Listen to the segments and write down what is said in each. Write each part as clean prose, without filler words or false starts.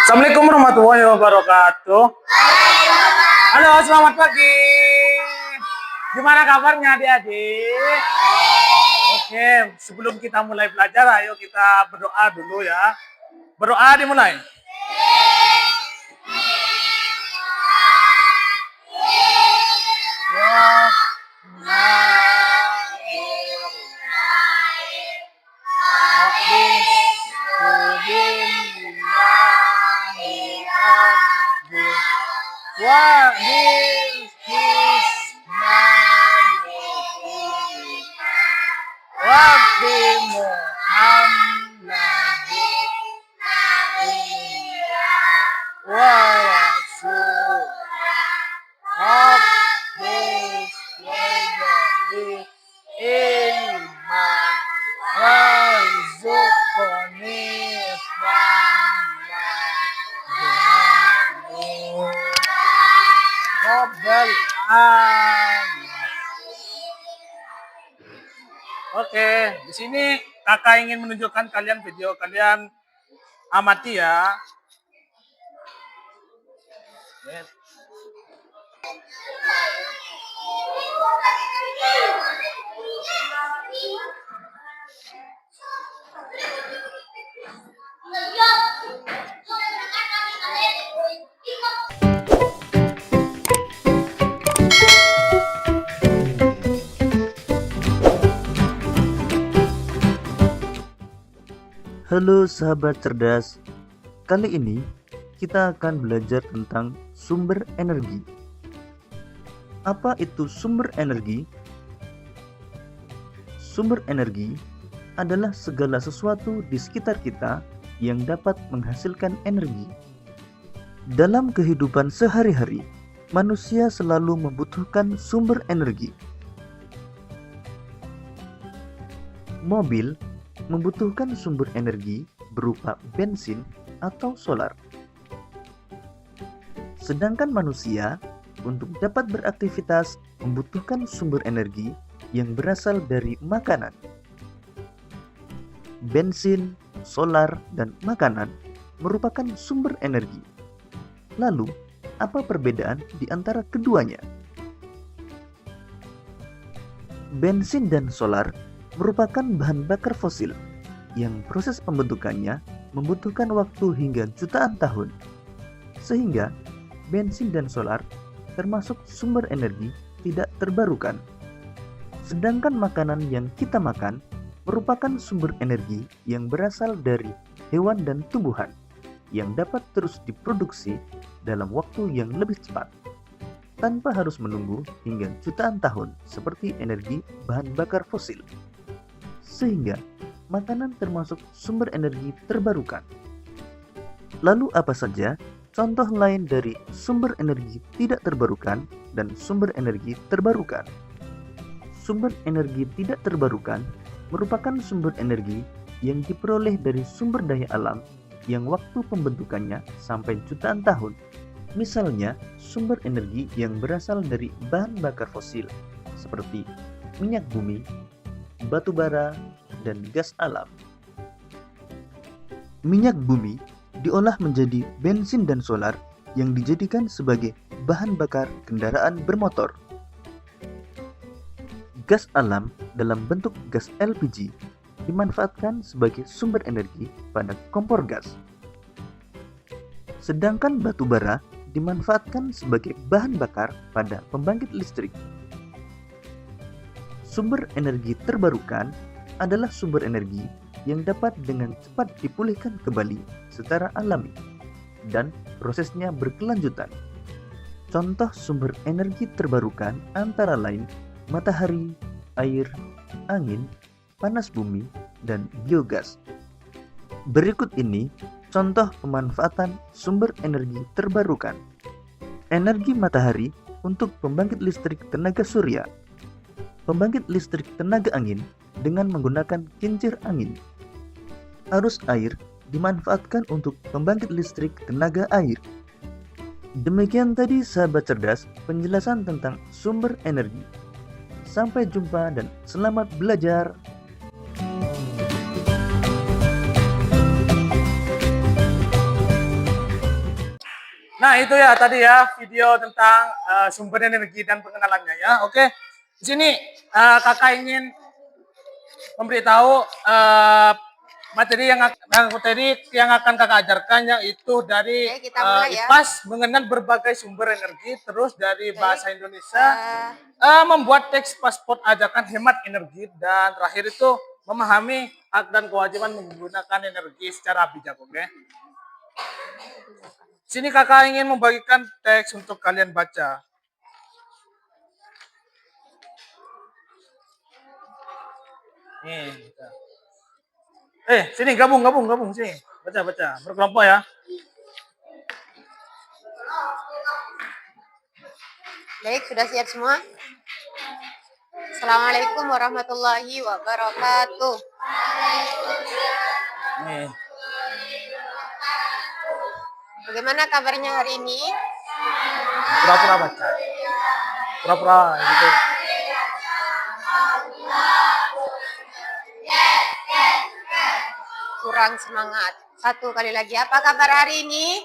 Assalamualaikum warahmatullahi wabarakatuh. Halo, selamat pagi. Gimana kabarnya adik-adik? Oke, sebelum kita mulai belajar, ayo kita berdoa dulu ya. Berdoa dimulai. Oke, di sini kakak ingin menunjukkan kalian video, kalian amati ya. Halo sahabat cerdas, kali ini kita akan belajar tentang sumber energi. Apa itu sumber energi? Sumber energi adalah segala sesuatu di sekitar kita yang dapat menghasilkan energi. Dalam kehidupan sehari-hari, manusia selalu membutuhkan sumber energi. Mobil membutuhkan sumber energi berupa bensin atau solar. Sedangkan manusia untuk dapat beraktivitas membutuhkan sumber energi yang berasal dari makanan. Bensin, solar, dan makanan merupakan sumber energi. Lalu, apa perbedaan di antara keduanya? Bensin dan solar merupakan bahan bakar fosil yang proses pembentukannya membutuhkan waktu hingga jutaan tahun. Sehingga bensin dan solar termasuk sumber energi tidak terbarukan. Sedangkan makanan yang kita makan merupakan sumber energi yang berasal dari hewan dan tumbuhan yang dapat terus diproduksi dalam waktu yang lebih cepat tanpa harus menunggu hingga jutaan tahun seperti energi bahan bakar fosil. Sehingga makanan termasuk sumber energi terbarukan. Lalu apa saja contoh lain dari sumber energi tidak terbarukan dan sumber energi terbarukan? Sumber energi tidak terbarukan merupakan sumber energi yang diperoleh dari sumber daya alam yang waktu pembentukannya sampai jutaan tahun. Misalnya, sumber energi yang berasal dari bahan bakar fosil seperti minyak bumi, batu bara, dan gas alam. Minyak bumi diolah menjadi bensin dan solar yang dijadikan sebagai bahan bakar kendaraan bermotor. Gas alam dalam bentuk gas LPG dimanfaatkan sebagai sumber energi pada kompor gas. Sedangkan batu bara dimanfaatkan sebagai bahan bakar pada pembangkit listrik. Sumber energi terbarukan adalah sumber energi yang dapat dengan cepat dipulihkan kembali secara alami dan prosesnya berkelanjutan. Contoh sumber energi terbarukan antara lain matahari, air, angin, panas bumi, dan biogas. Berikut ini contoh pemanfaatan sumber energi terbarukan. Energi matahari untuk pembangkit listrik tenaga surya. Pembangkit listrik tenaga angin dengan menggunakan kincir angin. Arus air dimanfaatkan untuk pembangkit listrik tenaga air. Demikian tadi sahabat cerdas penjelasan tentang sumber energi. Sampai jumpa dan selamat belajar. Nah, itu ya tadi ya video tentang sumber energi dan pengenalannya ya. Oke. Di sini kakak ingin memberitahu materi yang akan kakak ajarkan yaitu dari Oke, kita mulai ya. IPAS mengenal berbagai sumber energi, terus dari Oke. bahasa Indonesia membuat teks paspor ajakan hemat energi, dan terakhir itu memahami hak dan kewajiban menggunakan energi secara bijak. Oke. Sini kakak ingin membagikan teks untuk kalian baca. Nih. Sini gabung sini. Baca. Berkelompok ya. Baik, sudah siap semua? Assalamualaikum warahmatullahi wabarakatuh. Nih. Bagaimana kabarnya hari ini? Pura-pura baca. Pura-pura gitu. Kurang semangat. Satu kali lagi, apa kabar hari ini?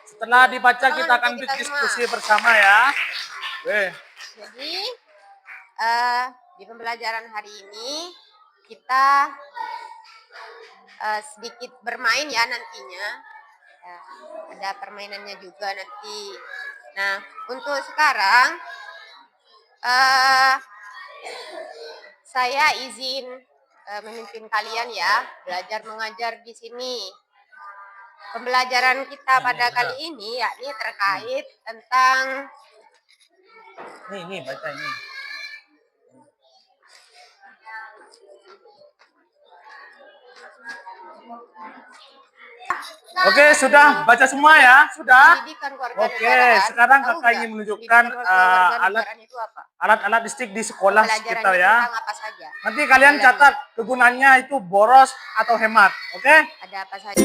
Setelah dibaca kita akan diskusi bersama ya. Jadi di pembelajaran hari ini kita sedikit bermain ya nantinya. Ya, ada permainannya juga nanti. Nah, untuk sekarang saya izin memimpin kalian ya, belajar mengajar di sini. Pembelajaran kita pada kali ini yakni terkait tentang Nih baca ini. Oke, sudah baca semua ya? Sudah? pendidikan Oke, sekarang kakak ingin menunjukkan alat-alat listrik di sekolah sekitar ya. Apa saja? Nanti kalian catat kegunaannya itu boros atau hemat, oke? Ada apa saja?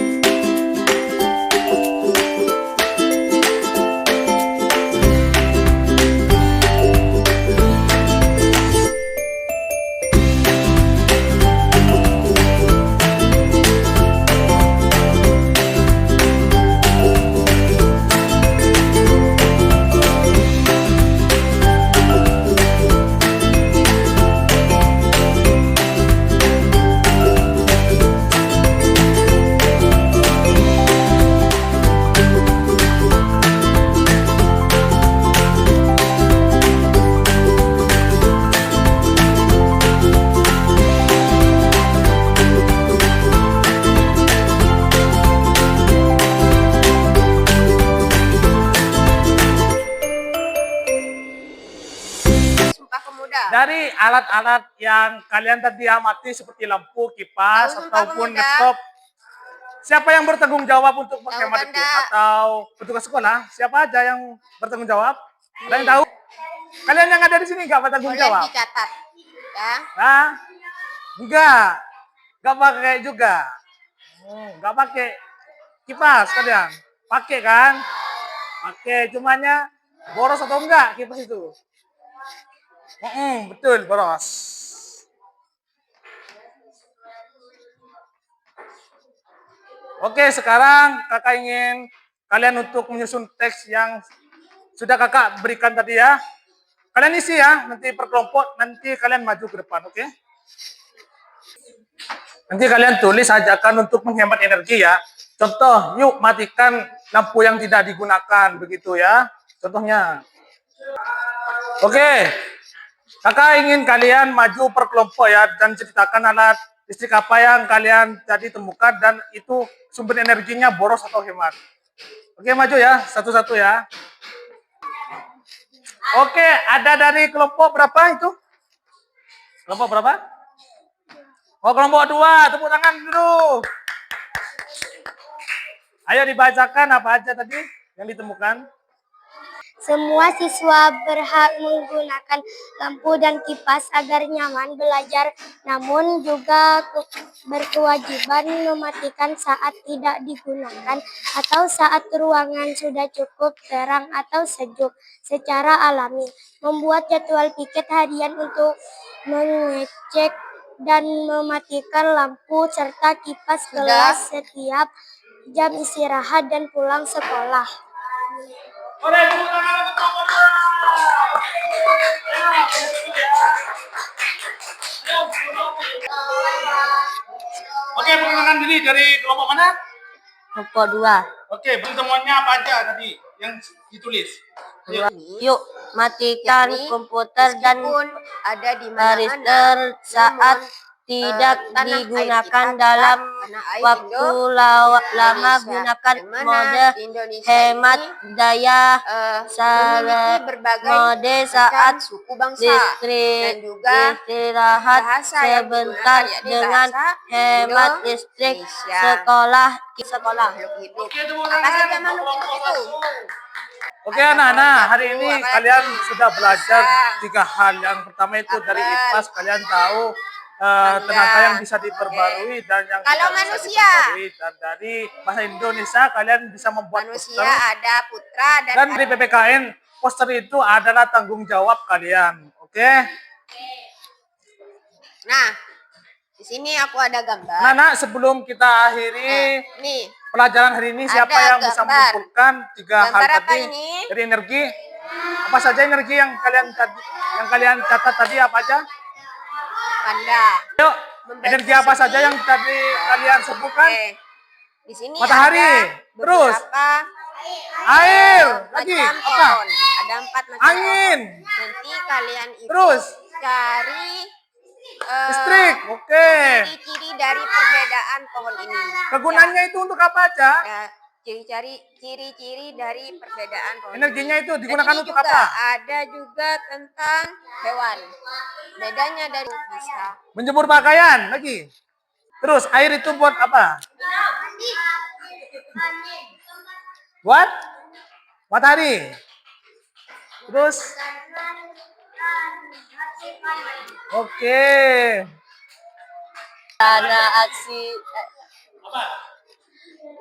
Dari alat-alat yang kalian tadi amati seperti lampu, kipas, ataupun laptop, siapa yang bertanggung jawab untuk menghemat itu? Atau petugas sekolah? Siapa aja yang bertanggung jawab? Ada yang tahu? Kalian yang ada di sini nggak bertanggung jawab? Boleh dicatat, ya? Nah, nggak pakai juga. Nggak pakai kipas kalian? Pakai kan? Pakai, cumanya boros atau enggak kipas itu? Betul, boros. Oke, sekarang kakak ingin kalian untuk menyusun teks yang sudah kakak berikan tadi ya. Kalian isi ya, nanti per kelompok, nanti kalian maju ke depan, oke? Nanti kalian tulis ajakan untuk menghemat energi ya. Contoh, yuk matikan lampu yang tidak digunakan, begitu ya. Contohnya. Oke. Kakak ingin kalian maju per kelompok ya, dan ceritakan alat listrik apa yang kalian tadi temukan dan itu sumber energinya boros atau hemat. Oke, maju ya, satu-satu ya. Oke, ada dari kelompok berapa itu? Kelompok berapa? Oh, kelompok 2, tepuk tangan dulu. Ayo dibacakan apa aja tadi yang ditemukan. Semua siswa berhak menggunakan lampu dan kipas agar nyaman belajar, namun juga berkewajiban mematikan saat tidak digunakan atau saat ruangan sudah cukup terang atau sejuk secara alami. Membuat jadwal piket harian untuk mengecek dan mematikan lampu serta kipas kelas setiap jam istirahat dan pulang sekolah. Oleh, tepuk tangan untuk nomor 2. Oke, perkenalkan diri dari kelompok mana? Kelompok 2. Oke, pertemuannya apa aja tadi yang ditulis? Yuk matikan komputer dan ada di printer saat tidak digunakan dalam waktu lama. Gunakan mode hemat daya mode saat istirahat sebentar dengan hemat listrik sekolah. Oke, tepuk Apa tangan saja untuk makhluk kelompok itu? 1. Oke anak-anak, hari ini kalian sudah belajar 3 hal. Yang pertama itu dari IPAS, kalian tahu tenaga yang bisa diperbarui dan yang Kalau tidak bisa manusia. diperbarui. Dan dari bahasa Indonesia kalian bisa membuat Manusia poster. ada putra Dan dari PPKN, poster itu adalah tanggung jawab kalian. Oke? Nah, di sini aku ada gambar. Nah, sebelum kita akhiri Nih, pelajaran hari ini, siapa Ada yang bisa gambar. mengumpulkan 3 hal Gambar apa tadi ini? dari energi? Apa saja energi yang kalian catat tadi, apa aja? panda. Yuk, Membantu energi apa segi. saja yang tadi kalian sebutkan? Oke. Di sini Matahari. ada Terus? beberapa Air. Lagi macam apa? pohon. Ada 4 macam Angin. pohon. Nanti kalian itu Terus? cari Listrik. Oke. ciri-ciri dari perbedaan pohon ini. Kegunaannya itu untuk apa aja? Ya, ciri-ciri dari perbedaan pohon. Energinya itu Dan digunakan ini untuk juga apa? Ada juga tentang hewan. Bedanya dari bisa. Menjemur pakaian. Lagi. Terus air itu buat apa? Buat matahari. Terus? Oke.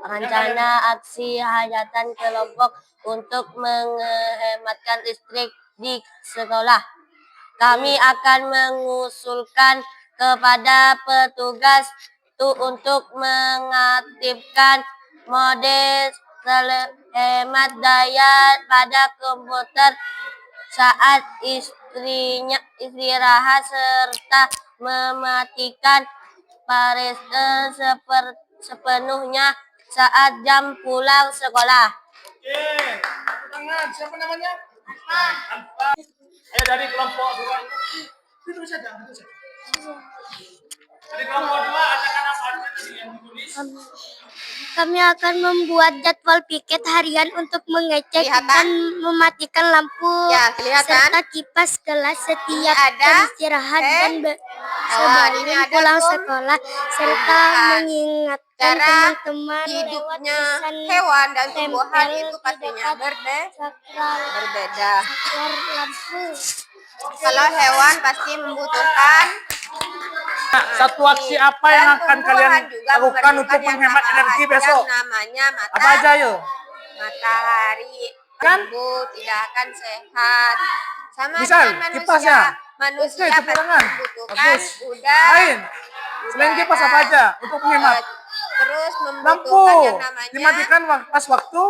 Rencana aksi hajatan kelompok untuk menghematkan listrik di sekolah. Kami akan mengusulkan kepada petugas untuk mengaktifkan mode hemat daya pada komputer saat istirahat serta mematikan printer sepenuhnya saat jam pulang sekolah. Oke. Tepuk tangan. Siapa namanya? Alfa. Ayo dari kelompok 2 ini. Duduk saja. Dari kelompok 2 ada apa aja tadi yang ditulis? Kami akan membuat jadwal piket harian untuk mengecek Kelihatan? dan mematikan lampu Ya, kelihatan? serta kipas kelas setiap Ini ada jam istirahat dan ini sebelum ada pulang tuh. sekolah serta Bukan. mengingatkan Cara teman-teman lewat hidupnya tulisan hewan dan tumbuhan tempel itu di pastinya dekat berbeda. saklar lampu. Kalau hewan pasti membutuhkan Nah, satu aksi apa yang dan akan tumbuhan kalian juga lakukan memerlukan untuk yang menghemat energi yang besok? namanya Apa aja yuk? matahari. Kan? Tubuh tidak akan sehat. Sama Misal, dengan manusia. kipasnya. Manusia Oke, tepuk pasti tangan. membutuhkan Bagus. udara. Lain. Selain kipas apa aja untuk menghemat? Terus Lampu membutuhkan yang namanya dimatikan pas waktu.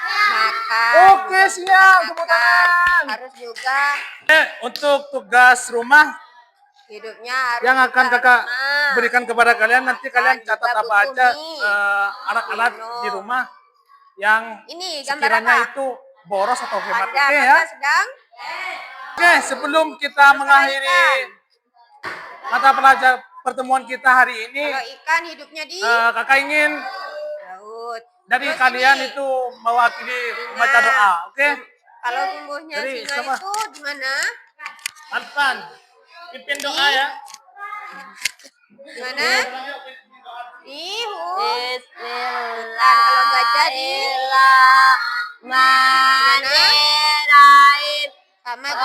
makan. Oke, siap. Tepuk tangan. Harus juga Untuk tugas rumah hidupnya harus yang akan juga kakak ramah. berikan kepada kalian, nanti kalian juga catat apa butuh aja nih. alat-alat di rumah yang Ini gambar sekiranya apa? itu boros atau hemat. Anda Oke ya. sedang Oke, sebelum kita mengakhiri mata pelajaran pertemuan kita hari ini, kalau ikan hidupnya di kakak ingin laut. dari Terus kalian ini, itu mewakili membaca doa. Oke? kalau tumbuhnya Dari singa siapa? itu di mana? Alfan, pimpin doa ya. Di mana? Bismillahirrahmanirrahim. Kalau nggak jadi, Bismillahirrahmanirrahim. Pertama